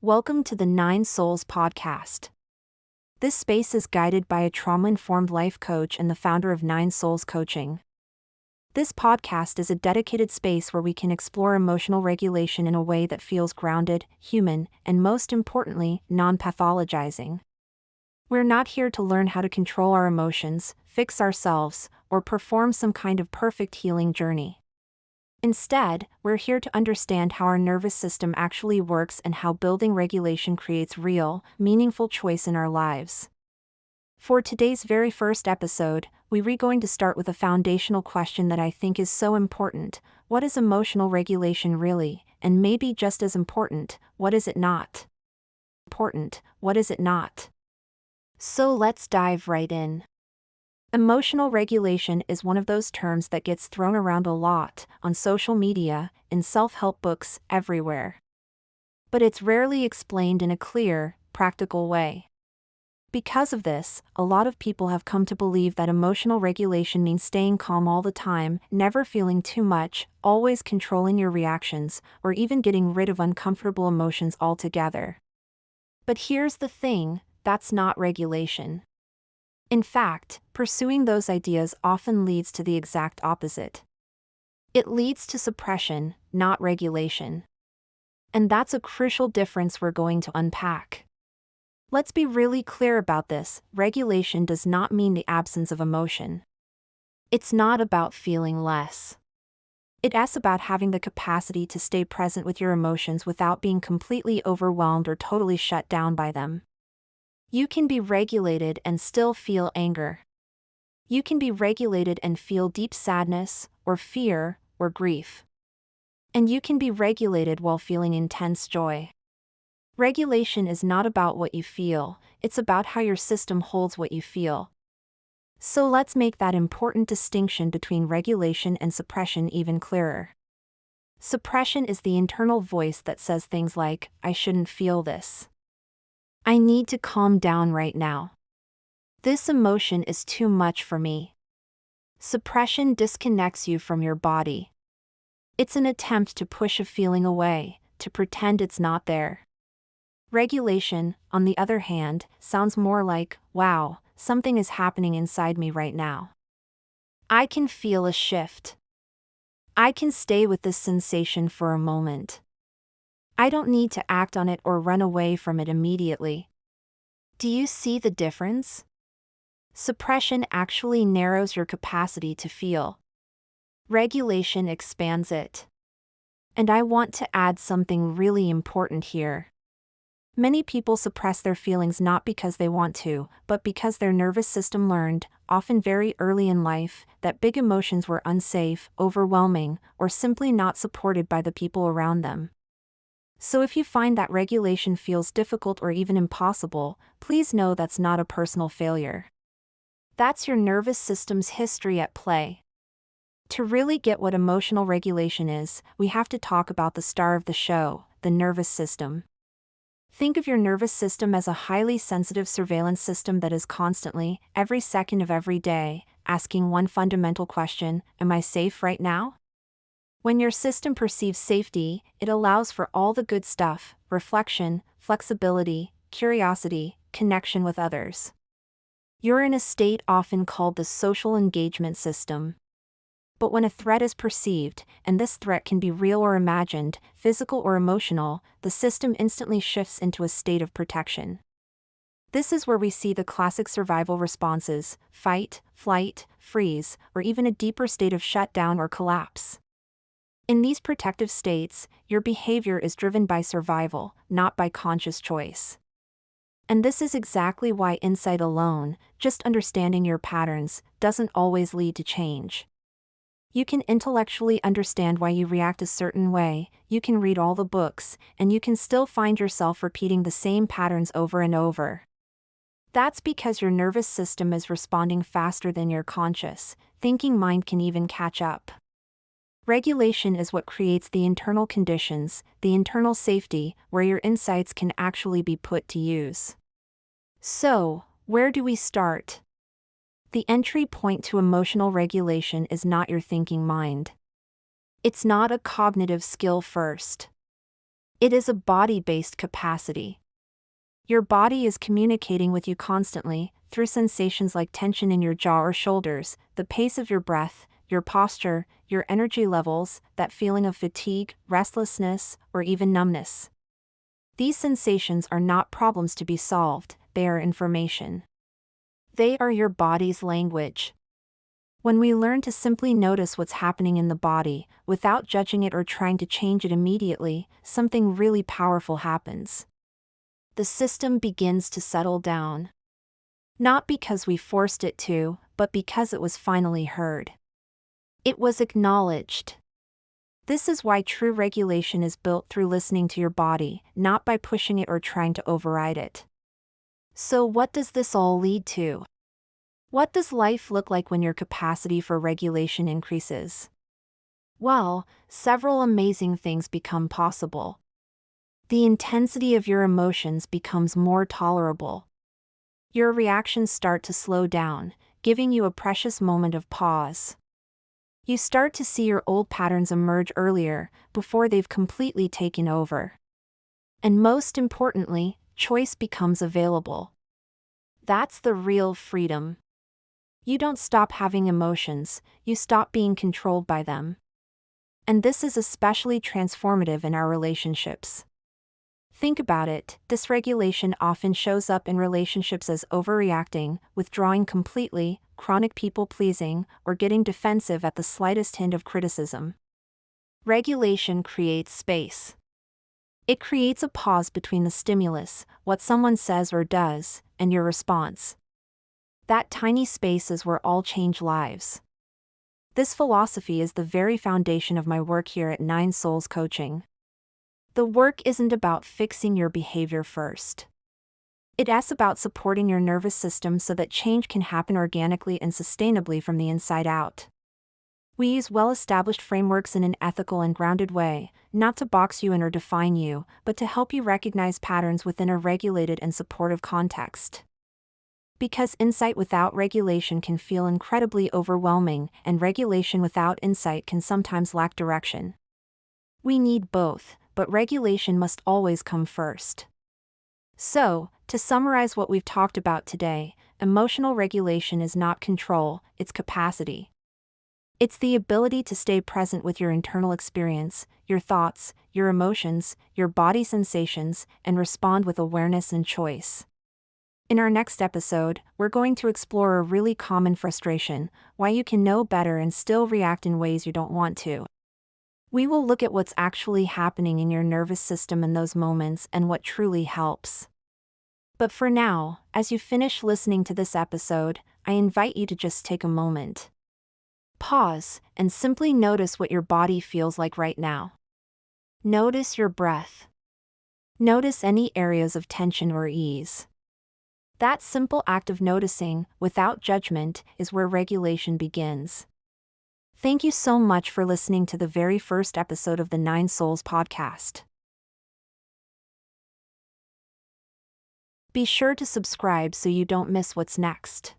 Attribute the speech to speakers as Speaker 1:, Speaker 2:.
Speaker 1: Welcome to the Nine Souls podcast. This space is guided by a trauma-informed life coach and the founder of Nine Souls Coaching. This podcast is a dedicated space where we can explore emotional regulation in a way that feels grounded, human, and most importantly, non-pathologizing. We're not here to learn how to control our emotions, fix ourselves, or perform some kind of perfect healing journey. Instead, we're here to understand how our nervous system actually works and how building regulation creates real, meaningful choice in our lives. For today's very first episode, we're going to start with a foundational question that I think is so important. What is emotional regulation really? And maybe just as important, what is it not? What is it not? So let's dive right in. Emotional regulation is one of those terms that gets thrown around a lot, on social media, in self-help books, everywhere. But it's rarely explained in a clear, practical way. Because of this, a lot of people have come to believe that emotional regulation means staying calm all the time, never feeling too much, always controlling your reactions, or even getting rid of uncomfortable emotions altogether. But here's the thing, that's not regulation. In fact, pursuing those ideas often leads to the exact opposite. It leads to suppression, not regulation. And that's a crucial difference we're going to unpack. Let's be really clear about this. Regulation does not mean the absence of emotion. It's not about feeling less. It's about having the capacity to stay present with your emotions without being completely overwhelmed or totally shut down by them. You can be regulated and still feel anger. You can be regulated and feel deep sadness, or fear, or grief. And you can be regulated while feeling intense joy. Regulation is not about what you feel, it's about how your system holds what you feel. So let's make that important distinction between regulation and suppression even clearer. Suppression is the internal voice that says things like, I shouldn't feel this. I need to calm down right now. This emotion is too much for me. Suppression disconnects you from your body. It's an attempt to push a feeling away, to pretend it's not there. Regulation, on the other hand, sounds more like, wow, something is happening inside me right now. I can feel a shift. I can stay with this sensation for a moment. I don't need to act on it or run away from it immediately. Do you see the difference? Suppression actually narrows your capacity to feel. Regulation expands it. And I want to add something really important here. Many people suppress their feelings not because they want to, but because their nervous system learned, often very early in life, that big emotions were unsafe, overwhelming, or simply not supported by the people around them. So if you find that regulation feels difficult or even impossible, please know that's not a personal failure. That's your nervous system's history at play. To really get what emotional regulation is, we have to talk about the star of the show, the nervous system. Think of your nervous system as a highly sensitive surveillance system that is constantly, every second of every day, asking one fundamental question, am I safe right now? When your system perceives safety, it allows for all the good stuff, reflection, flexibility, curiosity, connection with others. You're in a state often called the social engagement system. But when a threat is perceived, and this threat can be real or imagined, physical or emotional, the system instantly shifts into a state of protection. This is where we see the classic survival responses: fight, flight, freeze, or even a deeper state of shutdown or collapse. In these protective states, your behavior is driven by survival, not by conscious choice. And this is exactly why insight alone, just understanding your patterns, doesn't always lead to change. You can intellectually understand why you react a certain way, you can read all the books, and you can still find yourself repeating the same patterns over and over. That's because your nervous system is responding faster than your conscious, thinking mind can even catch up. Regulation is what creates the internal conditions, the internal safety, where your insights can actually be put to use. So, where do we start? The entry point to emotional regulation is not your thinking mind. It's not a cognitive skill first. It is a body-based capacity. Your body is communicating with you constantly, through sensations like tension in your jaw or shoulders, the pace of your breath, your posture, your energy levels, that feeling of fatigue, restlessness, or even numbness. These sensations are not problems to be solved, they are information. They are your body's language. When we learn to simply notice what's happening in the body, without judging it or trying to change it immediately, something really powerful happens. The system begins to settle down. Not because we forced it to, but because it was finally heard. It was acknowledged. This is why true regulation is built through listening to your body, not by pushing it or trying to override it. So what does this all lead to? What does life look like when your capacity for regulation increases? Well, several amazing things become possible. The intensity of your emotions becomes more tolerable. Your reactions start to slow down, giving you a precious moment of pause. You start to see your old patterns emerge earlier, before they've completely taken over. And most importantly, choice becomes available. That's the real freedom. You don't stop having emotions, you stop being controlled by them. And this is especially transformative in our relationships. Think about it, dysregulation often shows up in relationships as overreacting, withdrawing completely, chronic people-pleasing, or getting defensive at the slightest hint of criticism. Regulation creates space. It creates a pause between the stimulus, what someone says or does, and your response. That tiny space is where all change lives. This philosophy is the very foundation of my work here at Nine Souls Coaching. The work isn't about fixing your behavior first. It's about supporting your nervous system so that change can happen organically and sustainably from the inside out. We use well-established frameworks in an ethical and grounded way, not to box you in or define you, but to help you recognize patterns within a regulated and supportive context. Because insight without regulation can feel incredibly overwhelming, and regulation without insight can sometimes lack direction. We need both, but regulation must always come first. So, to summarize what we've talked about today, emotional regulation is not control, it's capacity. It's the ability to stay present with your internal experience, your thoughts, your emotions, your body sensations, and respond with awareness and choice. In our next episode, we're going to explore a really common frustration, why you can know better and still react in ways you don't want to. We will look at what's actually happening in your nervous system in those moments and what truly helps. But for now, as you finish listening to this episode, I invite you to just take a moment. Pause, and simply notice what your body feels like right now. Notice your breath. Notice any areas of tension or ease. That simple act of noticing, without judgment, is where regulation begins. Thank you so much for listening to the very first episode of the Nine Souls podcast. Be sure to subscribe so you don't miss what's next.